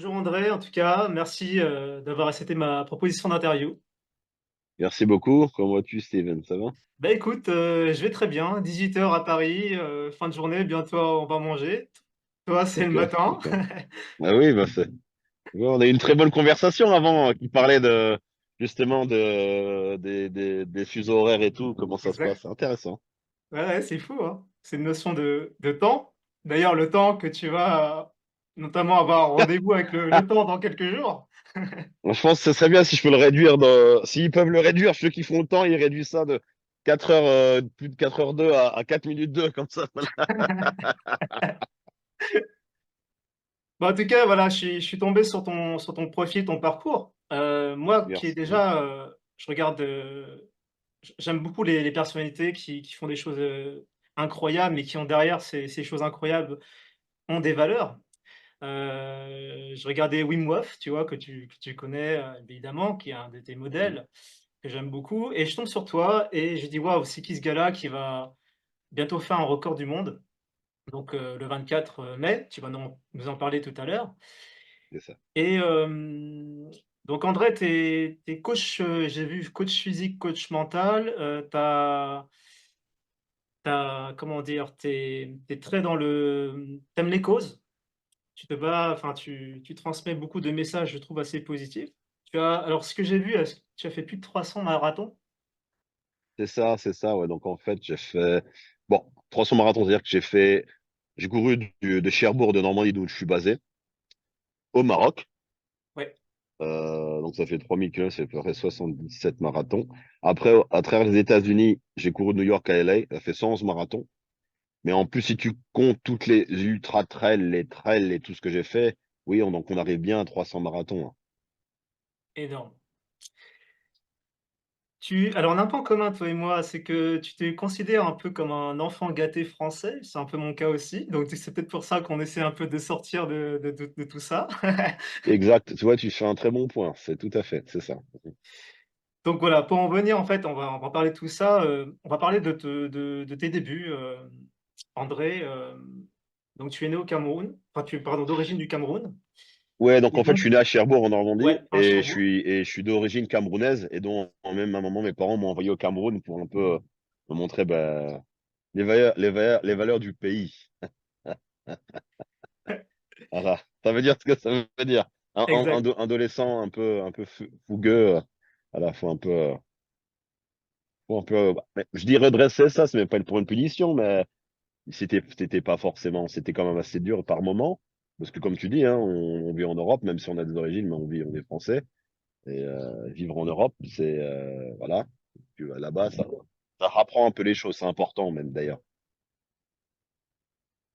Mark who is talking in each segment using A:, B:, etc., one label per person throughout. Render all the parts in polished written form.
A: Bonjour André, en tout cas, merci d'avoir accepté ma proposition d'interview.
B: Merci beaucoup. Comment vas-tu, Steven? Ça va?
A: Bah écoute, je vais très bien, 18 heures à Paris, fin de journée, bientôt on va manger. Toi, c'est le
B: Ok,
A: matin.
B: ok. Ah oui, ouais, on a eu une très bonne conversation avant qui parlait de justement des fuseaux horaires et tout, comment ça se passe.
A: Exact.
B: C'est intéressant.
A: Ouais, ouais, c'est fou, hein. C'est une notion de temps. D'ailleurs, le temps que tu vas notamment avoir rendez-vous avec le temps dans quelques jours.
B: Je pense que ce serait bien si je peux le réduire s'ils peuvent le réduire, ceux qui font le temps, ils réduisent ça de 4 heures, plus de 4 heures 2 à 4 minutes 2 comme ça. Voilà.
A: Bah, en tout cas, voilà, je suis tombé sur ton profil, ton parcours. Moi qui est
B: Merci.
A: déjà, je regarde, j'aime beaucoup les personnalités qui font des choses, incroyables, mais qui ont derrière ces choses incroyables ont des valeurs. Je regardais Wim Hof, tu vois? Que tu connais, évidemment, qui est un de tes
B: Mhm.
A: modèles, que j'aime beaucoup et je tombe sur toi et je dis: «Waouh, c'est qui ce gars-là qui va bientôt faire un record du monde?» Donc, le 24 mai, tu vas nous en parler tout à l'heure
B: C'est ça.
A: et donc André, tu es coach, j'ai vu coach physique, coach mental, comment dire? Tu es très dans le tu aimes les causes, tu te bats, enfin tu transmets beaucoup de messages, je trouve, assez positifs. Tu as alors ce que j'ai vu, est-ce que tu as fait plus de 300 marathons?
B: C'est ça, ouais. Donc en fait, j'ai fait, bon, 300 marathons, c'est-à-dire que j'ai couru de Cherbourg de Normandie, d'où je suis basé, au Maroc.
A: Ouais,
B: Donc ça fait 3000 km, c'est à peu près 77 marathons. Après, à travers les États-Unis, j'ai couru de New York à LA, ça fait 111 marathons. Mais en plus, si tu comptes toutes les ultra trails, les trails et tout ce que j'ai fait, oui, donc on arrive bien à 300 marathons, hein.
A: énorme. Alors on a un point commun, toi et moi, c'est que tu te considères un peu comme un enfant gâté français, c'est un peu mon cas aussi, donc c'est peut-être pour ça qu'on essaie un peu de sortir de tout ça.
B: Exact. Tu vois, tu fais un très bon point. C'est tout à fait, c'est ça.
A: Donc voilà, pour en venir, en fait, on va parler de tout ça, on va parler de tes débuts, André, donc tu es né au Cameroun, enfin tu es, pardon, d'origine du Cameroun
B: Ouais, donc
A: et
B: en fait, je
A: donc
B: suis né à Cherbourg en Normandie
A: ouais, à Cherbourg.
B: et je suis d'origine camerounaise et donc même à un moment, mes parents m'ont envoyé au Cameroun pour un peu me montrer bah, les valeurs du pays. Voilà. Ça veut dire ce que ça veut dire.
A: Exact.
B: Un adolescent un peu fougueux, voilà, faut un peu, mais je dis redresser ça, c'est même pas pour une punition, mais c'était pas forcément, c'était quand même assez dur par moment. Parce que comme tu dis, hein, on vit en Europe, même si on a des origines, mais on est français. Et vivre en Europe, c'est, voilà, tu vas là-bas, ça rapprend un peu les choses, c'est important même d'ailleurs.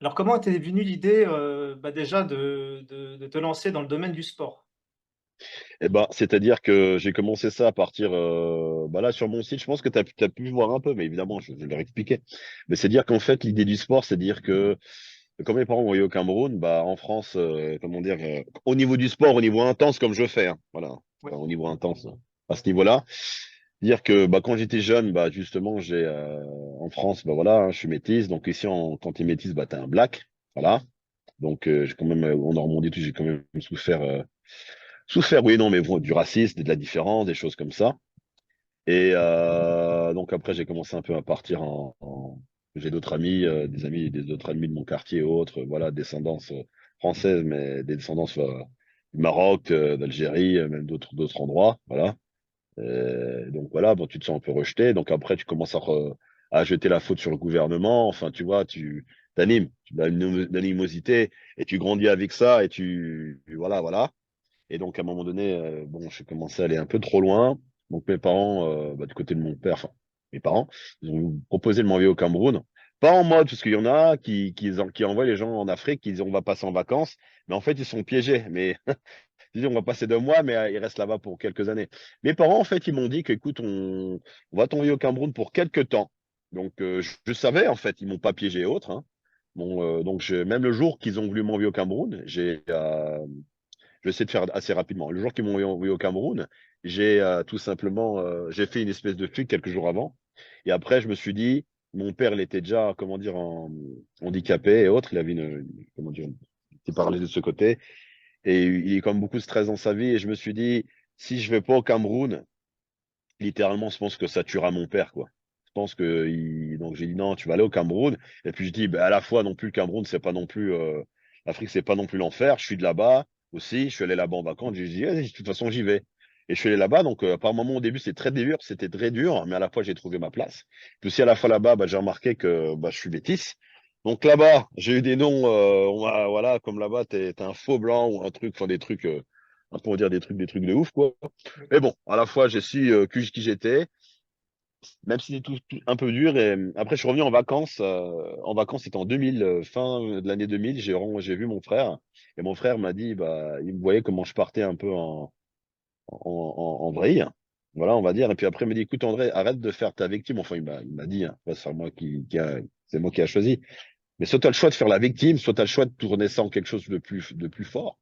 A: Alors comment t'es venue l'idée, bah, déjà de te lancer dans le domaine du sport?
B: Eh ben, c'est-à-dire que j'ai commencé ça à partir, bah là, sur mon site, je pense que tu as pu voir un peu, mais évidemment, je vais leur expliquer. Mais c'est dire qu'en fait, l'idée du sport, c'est dire que, comme mes parents voyaient au Cameroun, bah, en France, comment dire, au niveau du sport, au niveau intense, comme je fais, hein, voilà,
A: Ouais.
B: enfin, au niveau intense, à ce niveau-là, dire que, bah, quand j'étais jeune, bah, justement, en France, bah, voilà, hein, je suis métisse, donc ici, quand tu es métisse, bah, t'es un black, voilà. Donc, j'ai quand même, en Normandie, tout, j'ai quand même souffert, oui, non, mais bon, du racisme, de la différence, des choses comme ça. Et donc après, j'ai commencé un peu à partir j'ai d'autres amis, des autres amis de mon quartier et autres, voilà, descendance française, mais des descendances du Maroc, d'Algérie, même d'autres endroits, voilà. Donc voilà, bon, tu te sens un peu rejeté. Donc après, tu commences à jeter la faute sur le gouvernement. Enfin, tu vois, tu t'animes, tu as une animosité et tu grandis avec ça et voilà, voilà. Et donc, à un moment donné, bon, j'ai commencé à aller un peu trop loin. Donc, mes parents, bah, du côté de mon père, enfin, mes parents, ils ont proposé de m'envoyer au Cameroun. Pas en mode, parce qu'il y en a qui envoient les gens en Afrique, qui disent on va passer en vacances. Mais en fait, ils sont piégés. Mais ils disent on va passer 2 mois, mais ils restent là-bas pour quelques années. Mes parents, en fait, ils m'ont dit qu'écoute, on va t'envoyer au Cameroun pour quelques temps. Donc, je savais, en fait, ils m'ont pas piégé et autres, hein. Bon, donc, même le jour qu'ils ont voulu m'envoyer au Cameroun, je vais essayer de faire assez rapidement. Le jour qu'ils m'ont envoyé au Cameroun, j'ai tout simplement j'ai fait une espèce de fuite quelques jours avant. Et après, je me suis dit, mon père, il était déjà, comment dire, handicapé et autres. Il avait comment dire, il était paralysé de ce côté. et il est comme beaucoup de stress dans sa vie. Et je me suis dit, si je vais pas au Cameroun, littéralement, je pense que ça tuera mon père, quoi. Je pense que donc j'ai dit non, tu vas aller au Cameroun. Et puis je dis, ben, à la fois non plus le Cameroun, c'est pas non plus l'Afrique, c'est pas non plus l'enfer. Je suis de là-bas aussi. Je suis allé là-bas en vacances. J'ai dit, vas-y, de toute façon, j'y vais. Et je suis allé là-bas. Donc par moment au début, c'était très dur, mais à la fois j'ai trouvé ma place. Puis aussi à la fois là-bas, bah, j'ai remarqué que bah, je suis métisse. Donc là-bas, j'ai eu des noms, voilà, comme là-bas, t'es un faux blanc ou un truc, enfin des trucs, pour dire des trucs de ouf, quoi. Mais bon, à la fois, j'ai su qui j'étais, même si c'était un peu dur. Et après, je suis revenu en vacances. En vacances, c'était en 2000, fin de l'année 2000. J'ai vu mon frère. Et mon frère m'a dit, bah, il me voyait comment je partais un peu en vrille. Voilà, on va dire. Et puis après, il m'a dit, écoute, André, arrête de faire ta victime. Enfin, il m'a dit, hein, c'est moi c'est moi qui a choisi. Mais soit tu as le choix de faire la victime, soit tu as le choix de tourner ça en quelque chose de plus fort.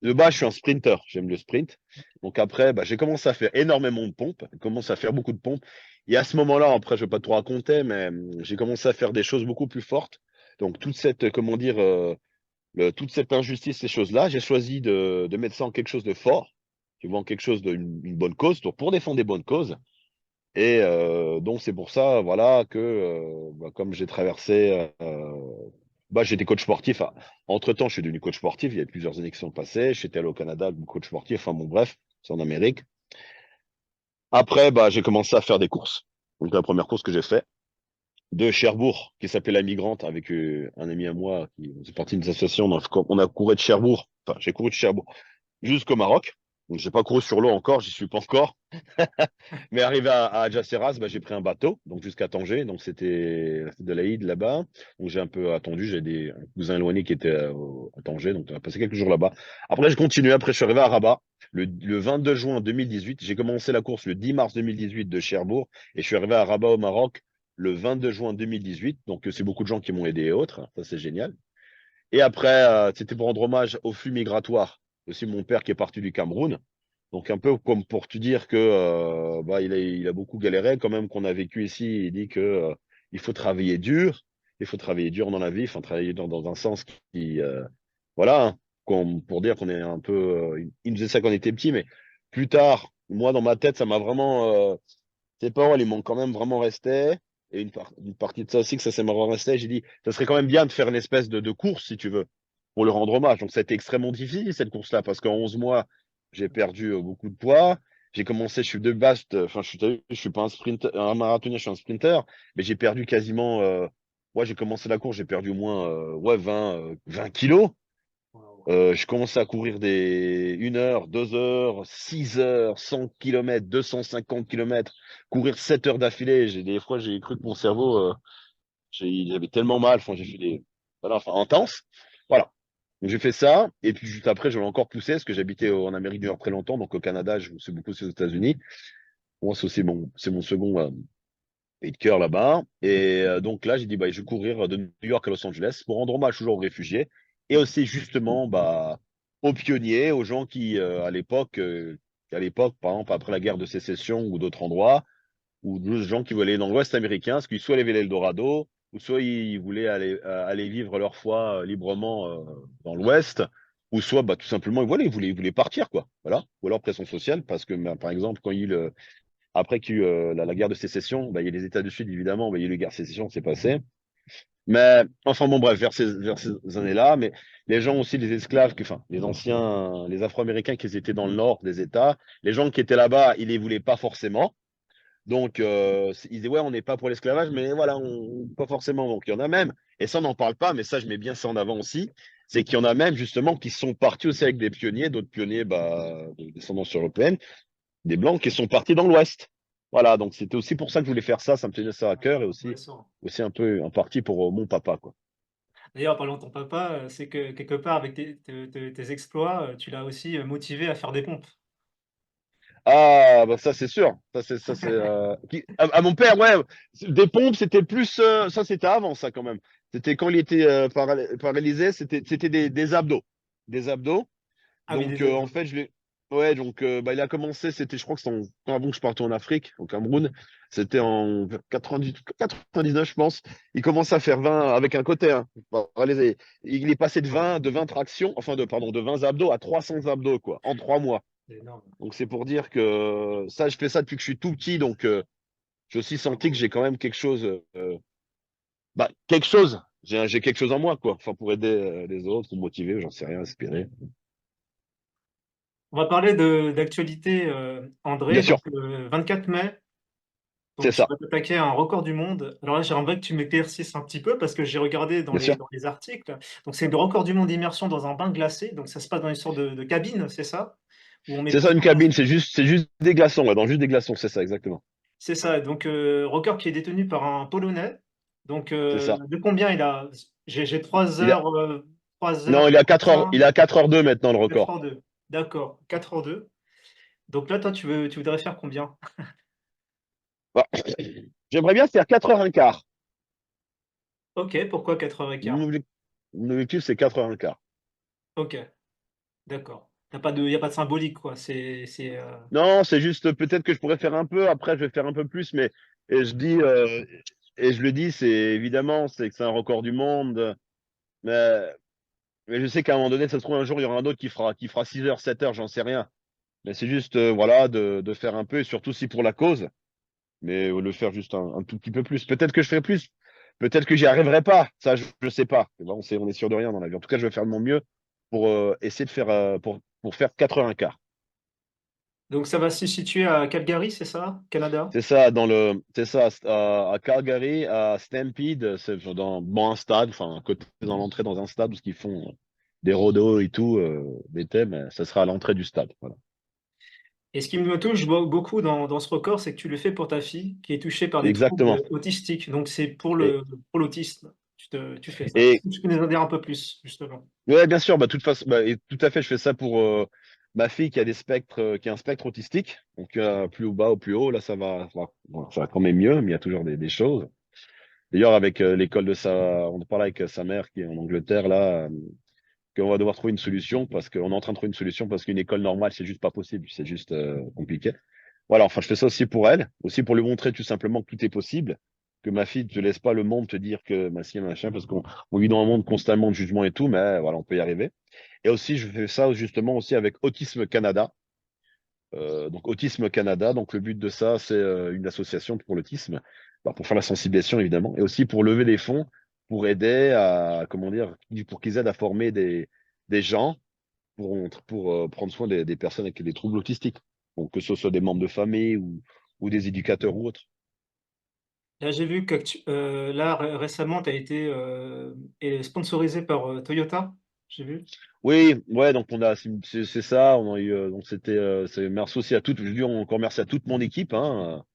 B: De base, je suis un sprinter, j'aime le sprint. Donc après, bah, j'ai commencé à faire énormément de pompes, j'ai commencé à faire beaucoup de pompes. Et à ce moment-là, après, je vais pas trop raconter, mais j'ai commencé à faire des choses beaucoup plus fortes. Donc toute cette, comment dire, toute cette injustice, ces choses-là, j'ai choisi de mettre ça en quelque chose de fort, tu vois, en quelque chose d'une bonne cause, donc pour défendre des bonnes causes. Et donc c'est pour ça, voilà, que bah, comme j'ai traversé, bah, j'étais coach sportif. Entre-temps, je suis devenu coach sportif. Il y a plusieurs années qui sont passées. J'étais allé au Canada, coach sportif. Enfin bon, bref, c'est en Amérique. Après, bah, j'ai commencé à faire des courses. Donc la première course que j'ai fait de Cherbourg, qui s'appelait La Migrante, avec un ami à moi, qui faisait partie d'une association. On a couru de Cherbourg. Enfin, j'ai couru de Cherbourg jusqu'au Maroc. Donc j'ai pas couru sur l'eau encore, j'y suis pas encore. Mais arrivé à Algeciras, bah, j'ai pris un bateau, donc jusqu'à Tanger. Donc c'était de l'Aïd là-bas. Donc j'ai un peu attendu. J'ai des un cousin éloigné qui était à Tanger, donc on a passé quelques jours là-bas. Après, je continue. Après, je suis arrivé à Rabat le 22 juin 2018. J'ai commencé la course le 10 mars 2018 de Cherbourg et je suis arrivé à Rabat au Maroc le 22 juin 2018. Donc c'est beaucoup de gens qui m'ont aidé et autres. Ça, c'est génial. Et après, c'était pour rendre hommage au flux migratoire. Aussi mon père qui est parti du Cameroun. Donc un peu comme pour te dire que bah, il a beaucoup galéré quand même qu'on a vécu ici. Il dit que il faut travailler dur, il faut travailler dur dans la vie, enfin travailler dans un sens qui voilà, hein, pour dire qu'on est un peu il nous disait ça quand on était petit, mais plus tard, moi dans ma tête, ça m'a vraiment ces paroles, ils m'ont quand même vraiment resté. Et une partie de ça aussi, que ça s'est vraiment resté. J'ai dit, ça serait quand même bien de faire une espèce de course, si tu veux, pour le rendre hommage. Donc, ça a été extrêmement difficile, cette course-là, parce qu'en 11 mois, j'ai perdu beaucoup de poids. J'ai commencé, je suis de base, enfin, je suis pas un sprinter, un marathonien, je suis un sprinter, mais j'ai perdu quasiment, ouais, j'ai commencé la course, j'ai perdu au moins, ouais, 20 kilos.
A: Waouh.
B: Je commençais à courir des 1 heure, 2 heures, 6 heures, 100 km, 250 km, courir 7 heures d'affilée. Des fois, j'ai cru que mon cerveau, j'avais tellement mal. Enfin, j'ai fait des, voilà, enfin, intense. Voilà. Donc, j'ai fait ça. Et puis, juste après, je l'ai encore poussé parce que j'habitais en Amérique du Nord très longtemps. Donc, au Canada, je suis beaucoup aux États-Unis. Moi, c'est aussi c'est mon second pays de cœur là-bas. Et donc là, j'ai dit, bah, je vais courir de New York à Los Angeles pour rendre hommage toujours aux réfugiés et aussi justement bah, aux pionniers, aux gens qui, à l'époque, par exemple, après la guerre de sécession ou d'autres endroits, ou d'autres gens qui voulaient aller dans l'Ouest américain, parce qu'ils soit ils avaient l'Eldorado, ou soit ils voulaient aller vivre leur foi librement dans l'Ouest, ou soit bah, tout simplement, ils voulaient partir, quoi. Voilà. Ou alors pression sociale, parce que, bah, par exemple, quand il y a eu après qu'il y a eu la guerre de sécession, bah, il y a les États du Sud, évidemment, bah, il y a eu la guerre de sécession qui s'est passée. Mais, enfin bon, bref, vers ces années-là, mais les gens aussi, les esclaves, enfin, les anciens, les Afro-Américains qui étaient dans le nord des États, les gens qui étaient là-bas, ils les voulaient pas forcément. Donc, ils disaient, ouais, on n'est pas pour l'esclavage, mais voilà, pas forcément. Donc, il y en a même, et ça, on n'en parle pas, mais ça, je mets bien ça en avant aussi, c'est qu'il y en a même, justement, qui sont partis aussi avec des pionniers, d'autres pionniers, bah, de descendance européenne, des Blancs qui sont partis dans l'Ouest. Voilà, donc c'était aussi pour ça que je voulais faire ça, ça me tenait ça à cœur et
A: Intéressant.
B: aussi un peu en partie pour mon papa, quoi.
A: D'ailleurs, en parlant de ton papa, c'est que quelque part, avec tes exploits, tu l'as aussi motivé à faire des pompes.
B: Ah, bah ça c'est sûr, ça c'est à mon père, ouais, des pompes c'était plus, ça c'était avant ça quand même. C'était quand il était paralysé, c'était des abdos, des abdos.
A: Ah oui,
B: Donc
A: des
B: en
A: abdos.
B: fait Ouais, donc bah, il a commencé, c'était, je crois que c'était avant que je parte en Afrique, au Cameroun. C'était en 90, 99, je pense. Il commence à faire 20 avec un côté, hein. Bon, allez, il est passé de 20 tractions, enfin pardon, de 20 abdos à 300 abdos, quoi, en 3 mois.
A: C'est énorme.
B: Donc c'est pour dire que ça, je fais ça depuis que je suis tout petit, donc j'ai aussi senti que j'ai quand même quelque chose, quelque chose. J'ai quelque chose en moi, quoi. Enfin, pour aider les autres, ou motiver, j'en sais rien, inspirer.
A: On va parler d'actualité, André.
B: Bien sûr,
A: Donc, le 24 mai,
B: c'est
A: donc tu
B: ça,
A: vas t'attaquer à un record du monde. Alors là, j'aimerais que tu m'éclaircisses un petit peu parce que j'ai regardé
B: bien sûr.
A: dans les articles. Donc, c'est le record du monde d'immersion dans un bain glacé. Donc, ça se passe dans une sorte de cabine, c'est ça? Où on met
B: C'est ça
A: plusieurs
B: une cabine,
A: personnes.
B: c'est juste des glaçons, ouais, dans juste des glaçons, c'est ça, exactement.
A: C'est ça. Donc, record qui est détenu par un Polonais. Donc,
B: C'est ça.
A: de combien il a? J'ai
B: Il a,
A: 3 heures
B: non, il a 4 heures,
A: 35,
B: il a 4h02 maintenant le
A: 4
B: record.
A: heures 2. D'accord, 4 heures 2. Donc là, toi, tu voudrais faire combien?
B: Bah, j'aimerais bien faire 4h15.
A: OK, pourquoi 4 heures 15?
B: Mon objectif, mon objectif, c'est 4h15.
A: OK, d'accord. Il y a pas de symbolique, quoi.
B: Non, c'est juste peut-être que je pourrais faire un peu, après je vais faire un peu plus, mais et je dis et je le dis, c'est évidemment, c'est que c'est un record du monde, mais, mais je sais qu'à un moment donné, ça se trouve un jour, il y aura un autre qui fera 6h, 7h, j'en sais rien. Mais c'est juste voilà, de faire un peu, et surtout si pour la cause. Mais le faire juste un tout petit peu plus. Peut-être que je ferai plus, peut-être que j'y arriverai pas, ça je sais pas. Là, on est sûr de rien dans la vie. En tout cas, je vais faire de mon mieux pour essayer de faire pour faire 4h15.
A: Donc ça va se situer à Calgary, c'est ça? Canada?
B: C'est ça à Calgary, à Stampede, c'est dans bon, un stade, enfin à côté dans l'entrée dans un stade où ils font des rodeos et tout, des thèmes, ça sera à l'entrée du stade. Voilà.
A: Et ce qui me touche beaucoup dans ce record, c'est que tu le fais pour ta fille qui est touchée par des
B: Exactement.
A: troubles autistiques. Donc c'est
B: Et,
A: pour l'autisme. Tu fais ça.
B: et
A: Est-ce que tu peux nous en dire un peu plus, justement?
B: Ouais, bien sûr, bah, toute façon, bah, et tout à fait, je fais ça pour ma fille qui a qui a un spectre autistique, donc plus au bas ou plus haut, là ça va quand même mieux, mais il y a toujours des choses. D'ailleurs, avec l'école on parle avec sa mère qui est en Angleterre là, qu'on va devoir trouver une solution parce qu'on est en train de trouver une solution parce qu'une école normale, c'est juste pas possible, c'est juste compliqué. Voilà, enfin, je fais ça aussi pour elle, aussi pour lui montrer tout simplement que tout est possible, que ma fille ne te laisse pas le monde te dire que ma si machin, parce qu'on vit dans un monde constamment de jugement et tout, mais voilà, on peut y arriver. Et aussi, je fais ça justement aussi avec Autisme Canada. Donc Autisme Canada, donc le but de ça, c'est une association pour l'autisme, bah, pour faire la sensibilisation évidemment, et aussi pour lever des fonds, pour aider à, comment dire, pour qu'ils aident à former des gens pour prendre soin des personnes avec des troubles autistiques. Donc que ce soit des membres de famille ou des éducateurs ou autres.
A: Là, j'ai vu que là, récemment, tu as été sponsorisé par Toyota. J'ai vu.
B: Oui, ouais, donc c'est ça, on a eu, donc merci aussi à toutes, je dis encore merci à toute mon équipe, hein,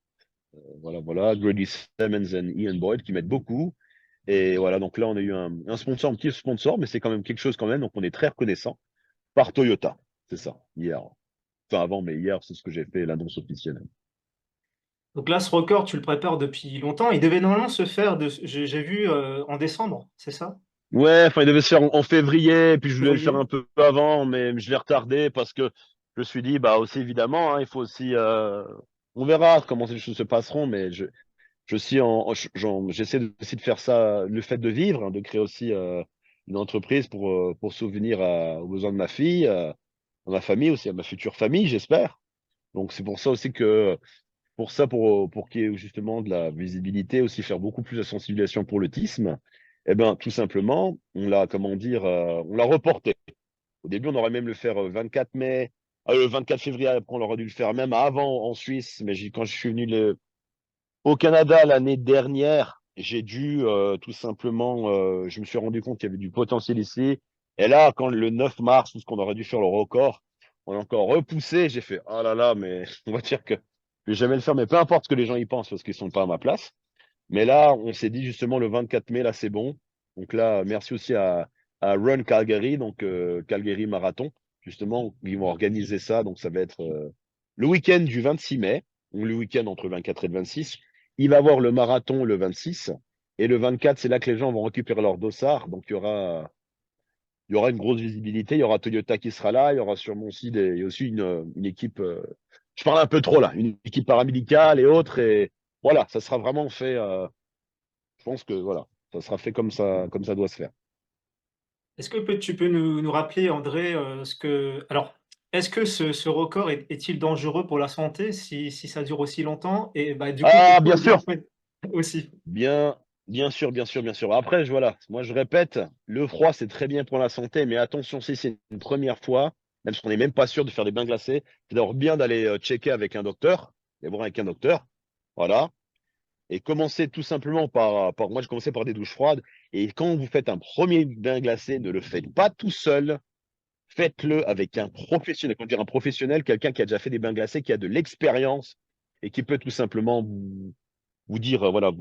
B: voilà, voilà, Grady Simmons et Ian Boyd qui m'aident beaucoup. Et voilà, donc là, on a eu un sponsor, un petit sponsor, mais c'est quand même quelque chose quand même. Donc, on est très reconnaissant par Toyota. C'est ça, hier. Enfin, avant, mais hier, c'est ce que j'ai fait, l'annonce officielle.
A: Donc là, ce record, tu le prépares depuis longtemps. Il devait normalement se faire, j'ai vu, en décembre, c'est ça?
B: Ouais, enfin, il devait se faire en février, puis je voulais le faire
A: Février?
B: un peu avant, mais je l'ai retardé parce que je me suis dit, bah aussi, évidemment, hein, il faut aussi. On verra comment les choses se passeront, mais je suis j'essaie aussi de faire ça, le fait de vivre, hein, de créer aussi une entreprise pour souvenir aux besoins de ma fille, à ma famille aussi, à ma future famille, j'espère. Donc c'est pour ça aussi pour qu'il y ait justement de la visibilité, aussi faire beaucoup plus de sensibilisation pour l'autisme, eh ben tout simplement, on l'a, comment dire, on l'a reporté. Au début, on aurait même le faire 24 mai, le 24 février, après on aurait dû le faire même avant en Suisse, mais quand je suis venu au Canada l'année dernière, j'ai dû tout simplement, je me suis rendu compte qu'il y avait du potentiel ici. Et là, quand le 9 mars, où ce qu'on aurait dû faire le record, on a encore repoussé. J'ai fait, oh là là, mais on va dire que je vais jamais le faire, mais peu importe ce que les gens y pensent parce qu'ils sont pas à ma place. Mais là, on s'est dit justement le 24 mai, là, c'est bon. Donc là, merci aussi à Run Calgary, donc Calgary Marathon. Justement, ils vont organiser ça. Donc ça va être le week-end du 26 mai, ou le week-end entre le 24 et le 26. Il va y avoir le marathon le 26. Et le 24, c'est là que les gens vont récupérer leur dossard. Donc il y aura une grosse visibilité. Il y aura Toyota qui sera là. Il y aura sûrement aussi, il y a aussi une équipe. Je parle un peu trop là. Une équipe paramédicale et autres. Et voilà, ça sera vraiment fait. Je pense que voilà, ça sera fait comme ça doit se faire.
A: Est-ce que tu peux nous rappeler, André, ce que alors, est-ce que ce record est-il dangereux pour la santé si ça dure aussi longtemps? Et bah, du coup,
B: Ah,
A: pourquoi
B: bien
A: les
B: sûr.
A: bienfaits aussi?
B: Bien, bien sûr, bien sûr, bien sûr. Après, voilà, moi je répète, le froid c'est très bien pour la santé, mais attention, si c'est une première fois, même si on n'est même pas sûr de faire des bains glacés, c'est d'abord bien d'aller checker avec un docteur, et voir avec un docteur, voilà, et commencer tout simplement moi je commençais par des douches froides, et quand vous faites un premier bain glacé, ne le faites pas tout seul, faites-le avec un professionnel, quand je dis un professionnel, quelqu'un qui a déjà fait des bains glacés, qui a de l'expérience, et qui peut tout simplement vous dire, voilà,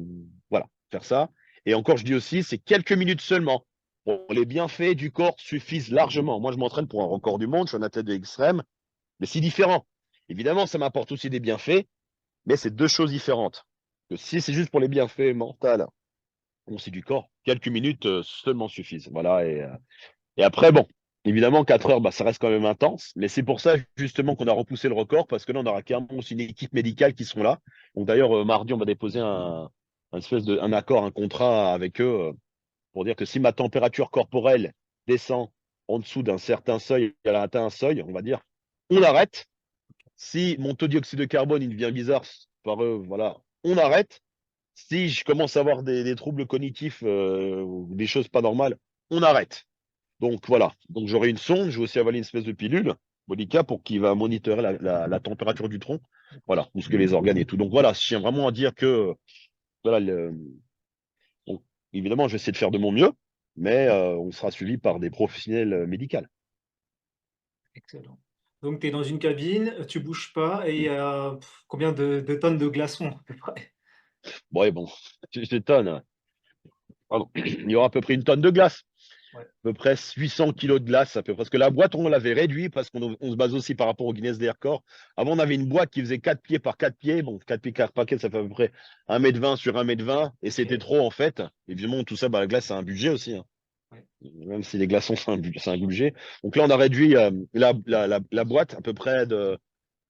B: voilà, faire ça. Et encore, je dis aussi, c'est quelques minutes seulement. Bon, les bienfaits du corps suffisent largement. Moi, je m'entraîne pour un record du monde, je suis un athlète de extrême, mais c'est différent. Évidemment, ça m'apporte aussi des bienfaits, mais c'est deux choses différentes. Que si c'est juste pour les bienfaits mentaux, c'est du corps, quelques minutes seulement suffisent. Voilà, et après, bon, évidemment, 4 heures, bah, ça reste quand même intense, mais c'est pour ça justement qu'on a repoussé le record, parce que là, on aura carrément aussi une équipe médicale qui sont là. Donc d'ailleurs, mardi, on va déposer un accord, un contrat avec eux pour dire que si ma température corporelle descend en dessous d'un certain seuil, elle a atteint un seuil, on va dire, on arrête. Si mon taux de dioxyde de carbone il devient bizarre par eux, voilà, on arrête. Si je commence à avoir des troubles cognitifs ou des choses pas normales, on arrête. Donc voilà, donc j'aurai une sonde, je vais aussi avaler une espèce de pilule, Monica, pour qui va monitorer la température du tronc, voilà, ou ce que les organes et tout. Donc voilà, je tiens vraiment à dire que, voilà, donc, évidemment, je vais essayer de faire de mon mieux, mais on sera suivi par des professionnels médicaux.
A: Excellent. Donc tu es dans une cabine, tu bouges pas et il y a combien de tonnes de glaçons à peu près?
B: Bon, et bon, je tonnes, pardon, il y aura à peu près une tonne de glace.
A: Ouais,
B: À peu près 800 kilos de glace, à peu près. Parce que la boîte, on l'avait réduit parce qu'on se base aussi par rapport au Guinness des records. Avant, on avait une boîte qui faisait 4 pieds par 4 pieds. Bon, 4 pieds par paquet, ça fait à peu près 1,20 m sur 1,20 m. Et c'était
A: OK.
B: trop, en fait. Évidemment, tout ça, bah, la glace, c'est un budget aussi, hein.
A: Ouais.
B: Même si les glaçons, c'est un budget. Donc là, on a réduit la boîte à peu près de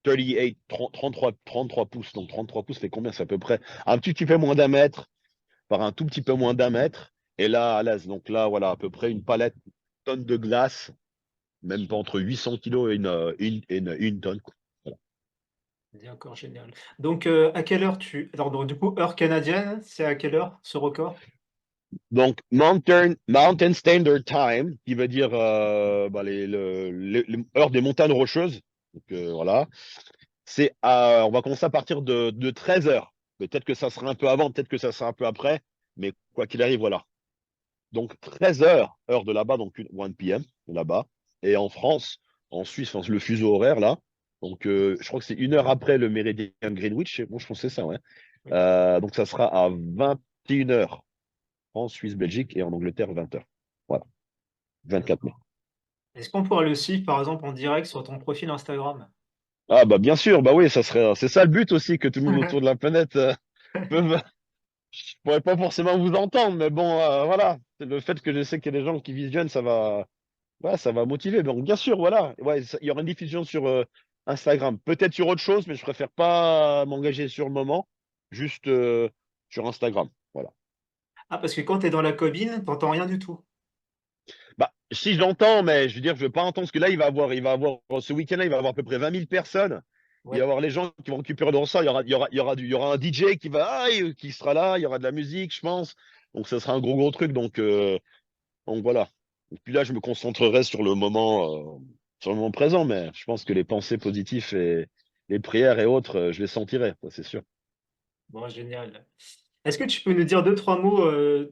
B: 38, 30, 33 pouces. Donc 33 pouces, c'est combien? C'est à peu près un petit peu moins d'1 m par un tout petit peu moins d'1 m. Et là, à l'aise. Donc là, voilà, à peu près une palette, tonne de glace, même pas entre 800 kilos et une tonne, quoi. Voilà.
A: D'accord, génial. Donc à quelle heure tu alors donc du coup, heure canadienne, c'est à quelle heure ce record?
B: Donc, Mountain Standard Time, qui veut dire bah, les heures des montagnes rocheuses. Donc, voilà. On va commencer à partir de 13 heures. Peut-être que ça sera un peu avant, peut-être que ça sera un peu après, mais quoi qu'il arrive, voilà. Donc 13 heures, heure de là-bas, donc 1 p.m. là-bas. Et en France, en Suisse, enfin, le fuseau horaire là. Donc je crois que c'est 1 heure après le méridien Greenwich. Bon, je pense que c'est ça, ouais.
A: Oui.
B: Donc ça sera à 21 heures en Suisse, Belgique et en Angleterre 20 heures. Voilà, 24 mai.
A: D'accord. Est-ce qu'on pourra le suivre, par exemple, en direct sur ton profil Instagram?
B: Ah bah bien sûr, bah oui, c'est ça le but aussi, que tout le monde autour de la planète peuvent. Je pourrais pas forcément vous entendre, mais bon, voilà. C'est le fait que je sais qu'il y a des gens qui visionnent, ça va. Ouais, ça va motiver. Donc, bien sûr, voilà. Ouais, il y aura une diffusion sur Instagram. Peut-être sur autre chose, mais je préfère pas m'engager sur le moment. Juste sur Instagram. Voilà.
A: Ah, parce que quand tu es dans la cabine, tu entends rien du tout?
B: Bah, si j'entends, mais je veux dire, je veux pas entendre ce que là, ce week-end-là, il va y avoir à peu près 20 000 personnes. Il va y
A: Ouais.
B: avoir les gens qui vont récupérer dans ça. Il y aura un DJ qui sera là. Il y aura de la musique, je pense. Donc, ça sera un gros, gros truc. Donc voilà. Et puis là, je me concentrerai sur le moment présent, mais je pense que les pensées positives et les prières et autres, je les sentirai, ça, c'est sûr.
A: Bon, génial. Est-ce que tu peux nous dire deux trois mots,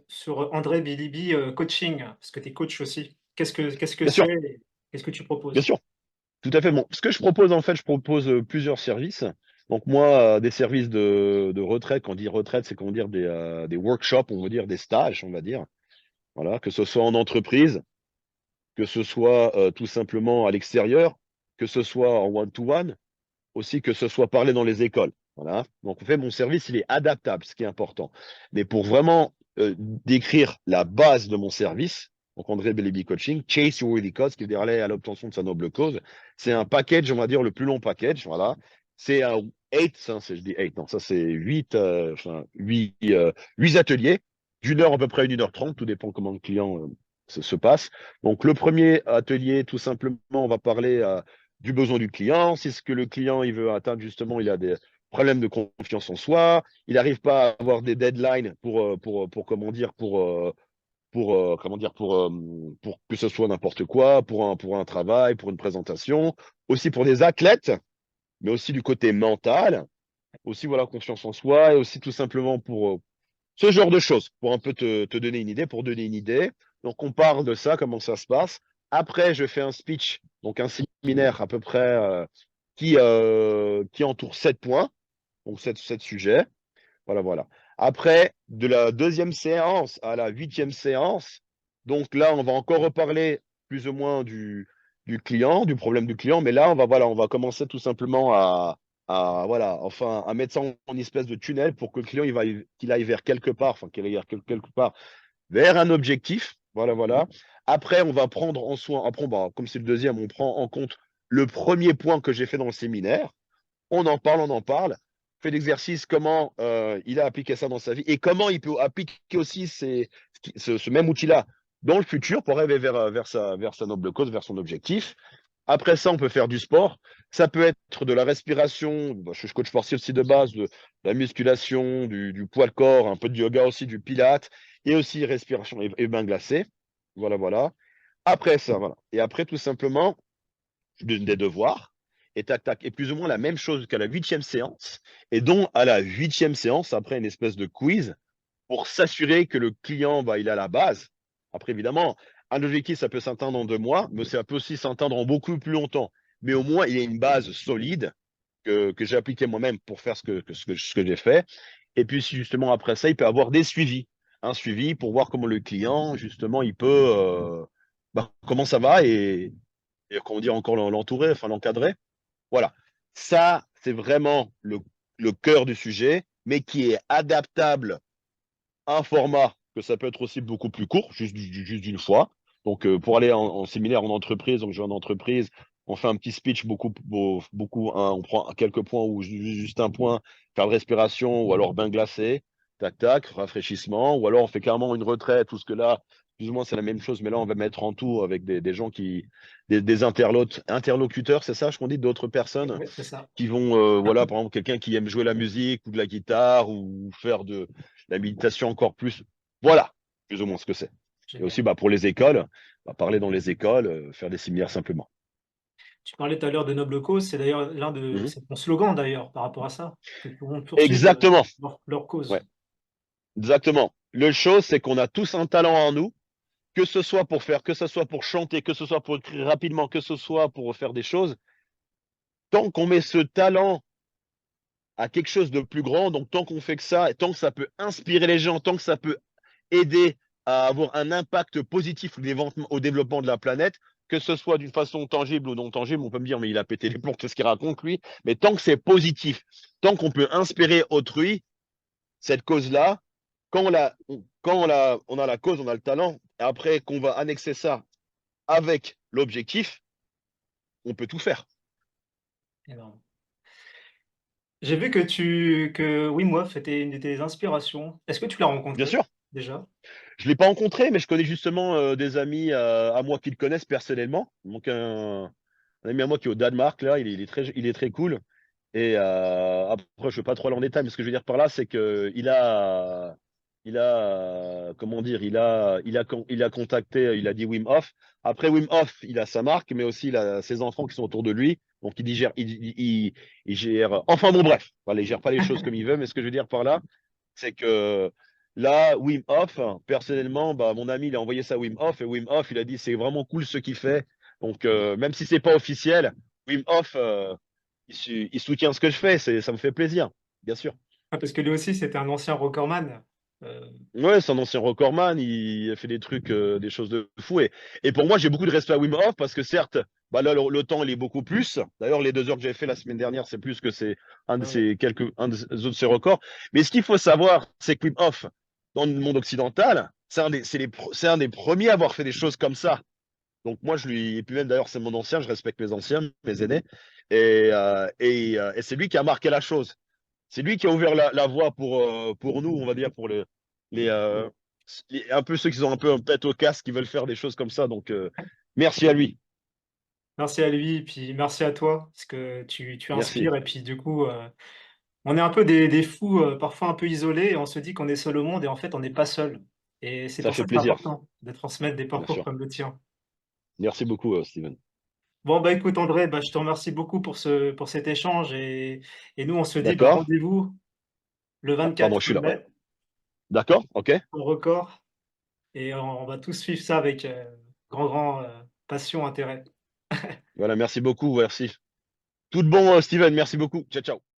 A: sur André Bilibi, coaching? Parce que tu es coach aussi. Qu'est-ce que
B: Bien sûr,
A: c'est et qu'est-ce que tu
B: bien
A: proposes?
B: sûr, tout à fait. Bon, ce que je propose, en fait, je propose plusieurs services. Donc moi, des services de retraite. Quand on dit retraite, c'est comment dire des workshops, on va dire des stages, on va dire. Voilà, que ce soit en entreprise, que ce soit tout simplement à l'extérieur, que ce soit en one-to-one, aussi que ce soit parlé dans les écoles. Voilà. Donc, en fait, mon service, il est adaptable, ce qui est important. Mais pour vraiment décrire la base de mon service, donc André Bellebi Coaching, Chase Your Worthy Cause, qui veut dire aller à l'obtention de sa noble cause. C'est un package, on va dire, le plus long package, voilà. C'est un 8, ça, je dis 8, non, ça c'est 8, enfin, 8 ateliers, d'une heure à peu près 1 h 30, tout dépend comment le client se passe. Donc le premier atelier, tout simplement, on va parler du besoin du client, c'est ce que le client il veut atteindre justement, il a des problèmes de confiance en soi, il n'arrive pas à avoir des deadlines pour comment dire, comment dire, pour que ce soit n'importe quoi, pour un travail, pour une présentation, aussi pour des athlètes, mais aussi du côté mental, aussi voilà, confiance en soi, et aussi tout simplement pour ce genre de choses, pour un peu te donner une idée, pour donner une idée. Donc on parle de ça, comment ça se passe. Après, je fais un speech, donc un séminaire à peu près qui entoure 7 points, donc 7 sujets. Voilà, voilà. Après, de la deuxième séance à la huitième séance, donc là, on va encore reparler plus ou moins du client, du problème du client, mais là, voilà, on va commencer tout simplement voilà, enfin, à mettre ça en espèce de tunnel pour que le client qu'il aille vers quelque part, enfin, qu'il aille vers quelque part vers un objectif. Voilà, voilà. Après, on va prendre en soin, après, bah, comme c'est le deuxième, on prend en compte le premier point que j'ai fait dans le séminaire. On en parle, fait l'exercice, comment il a appliqué ça dans sa vie et comment il peut appliquer aussi ce même outil-là dans le futur pour arriver vers sa noble cause, vers son objectif. Après ça, on peut faire du sport. Ça peut être de la respiration. Bah, je suis coach sportif aussi de base, de la musculation, du poids de corps, un peu de yoga aussi, du pilates et aussi respiration et bain glacé. Voilà, voilà. Après ça, voilà. Et après, tout simplement, des devoirs, et tac, tac, et plus ou moins la même chose qu'à la huitième séance, et donc à la huitième séance, après une espèce de quiz, pour s'assurer que le client, bah, il a la base. Après, évidemment, un objectif, ça peut s'atteindre en 2 mois, mais ça peut aussi s'atteindre en beaucoup plus longtemps. Mais au moins, il y a une base solide que j'ai appliquée moi-même pour faire ce que j'ai fait. Et puis, justement, après ça, il peut avoir des suivis. Un suivi pour voir comment le client, justement, il peut, bah, comment ça va et comment dire, encore l'entourer, enfin l'encadrer. Voilà. Ça, c'est vraiment le cœur du sujet, mais qui est adaptable à un format que ça peut être aussi beaucoup plus court, juste d'une fois. Donc, pour aller en séminaire en entreprise, donc je vais en entreprise, on fait un petit speech beaucoup on prend quelques points ou juste un point, faire de respiration ou alors bain glacé, tac, tac, rafraîchissement, ou alors on fait carrément une retraite, tout ce que là, plus ou moins c'est la même chose, mais là on va mettre en tout avec des gens des interlocuteurs, c'est ça, je qu'on dit, d'autres personnes
A: Oui, c'est ça.
B: qui vont, voilà, par exemple, quelqu'un qui aime jouer la musique ou de la guitare ou faire de la méditation encore plus. Voilà, plus ou moins ce que c'est. Et aussi,
A: Génial.
B: bah, pour les écoles, bah, parler dans les écoles, faire des séminaires simplement.
A: Tu parlais tout à l'heure de noble cause, c'est d'ailleurs
B: Mhm.
A: c'est ton slogan d'ailleurs par rapport à ça, que tout le monde poursuive
B: Exactement.
A: leur
B: Ouais,
A: cause.
B: exactement. Le chose, c'est qu'on a tous un talent en nous, que ce soit pour faire, que ce soit pour chanter, que ce soit pour écrire rapidement, que ce soit pour faire des choses. Tant qu'on met ce talent à quelque chose de plus grand, donc tant qu'on fait que ça, et tant que ça peut inspirer les gens, tant que ça peut aider à avoir un impact positif au développement de la planète, que ce soit d'une façon tangible ou non tangible, on peut me dire, mais il a pété les plombs, qu'est-ce qu'il raconte lui? Mais tant que c'est positif, tant qu'on peut inspirer autrui, cette cause-là, on a la cause, on a le talent, et après qu'on va annexer ça avec l'objectif, on peut tout faire.
A: Énorme. J'ai vu que Wim Hof était une de tes inspirations. Est-ce que tu l'as
B: Bien
A: rencontré
B: sûr,
A: déjà?
B: je ne l'ai pas rencontré, mais je connais justement des amis à moi qui le connaissent personnellement. Donc un ami à moi qui est au Danemark, là, il est très cool. Et après, je ne vais pas trop aller en détail, mais ce que je veux dire par là, c'est que comment dire, il a contacté, il a dit Wim Hof. Après Wim Hof, il a sa marque, mais aussi il a ses enfants qui sont autour de lui. Donc il gère. Enfin bon, bref, voilà, il gère pas les choses comme il veut, mais ce que je veux dire par là, c'est que là, Wim Hof, personnellement, bah, mon ami, il a envoyé ça à Wim Hof, et Wim Hof, il a dit c'est vraiment cool ce qu'il fait. Donc même si c'est pas officiel, Wim Hof, il soutient ce que je fais, ça me fait plaisir, bien sûr.
A: Ah, parce que lui aussi, c'était un ancien recordman. Euh,
B: Ouais, c'est un ancien recordman, il a fait des trucs, des choses de fou. Et pour moi, j'ai beaucoup de respect à Wim Hof parce que certes, bah là, le temps, il est beaucoup plus. D'ailleurs, les 2 heures que j'ai fait la semaine dernière, c'est plus que c'est
A: ouais.
B: un de ses records. Mais ce qu'il faut savoir, c'est que Wim Hof, dans le monde occidental, c'est un des premiers à avoir fait des choses comme ça. Donc moi, et puis même d'ailleurs, c'est mon ancien, je respecte mes anciens, mes aînés. Et c'est lui qui a marqué la chose. C'est lui qui a ouvert la voie pour nous, on va dire, pour les, euh, un peu ceux qui ont un peu un tête au casque, qui veulent faire des choses comme ça. Donc, merci à lui.
A: Merci à lui, et puis merci à toi, parce que tu
B: Merci.
A: inspires et puis du coup, on est un peu des fous, parfois un peu isolés et on se dit qu'on est seul au monde et en fait on n'est pas seul et c'est
B: Ça
A: pour
B: fait
A: ça que c'est
B: plaisir,
A: important de transmettre des
B: bien
A: parcours
B: sûr.
A: comme le tien.
B: Merci beaucoup, Steven.
A: Bon, bah, écoute André, bah, je te remercie beaucoup pour cet échange et nous on se dit, bah,
B: D'accord?
A: rendez-vous le
B: Ah, pardon,
A: 24
B: je suis là. Ouais.
A: mai
B: D'accord? OK.
A: au Record et on va tous suivre ça avec, grand, passion, intérêt.
B: Voilà, merci beaucoup. Merci. Tout de bon, Steven. Merci beaucoup. Ciao, ciao.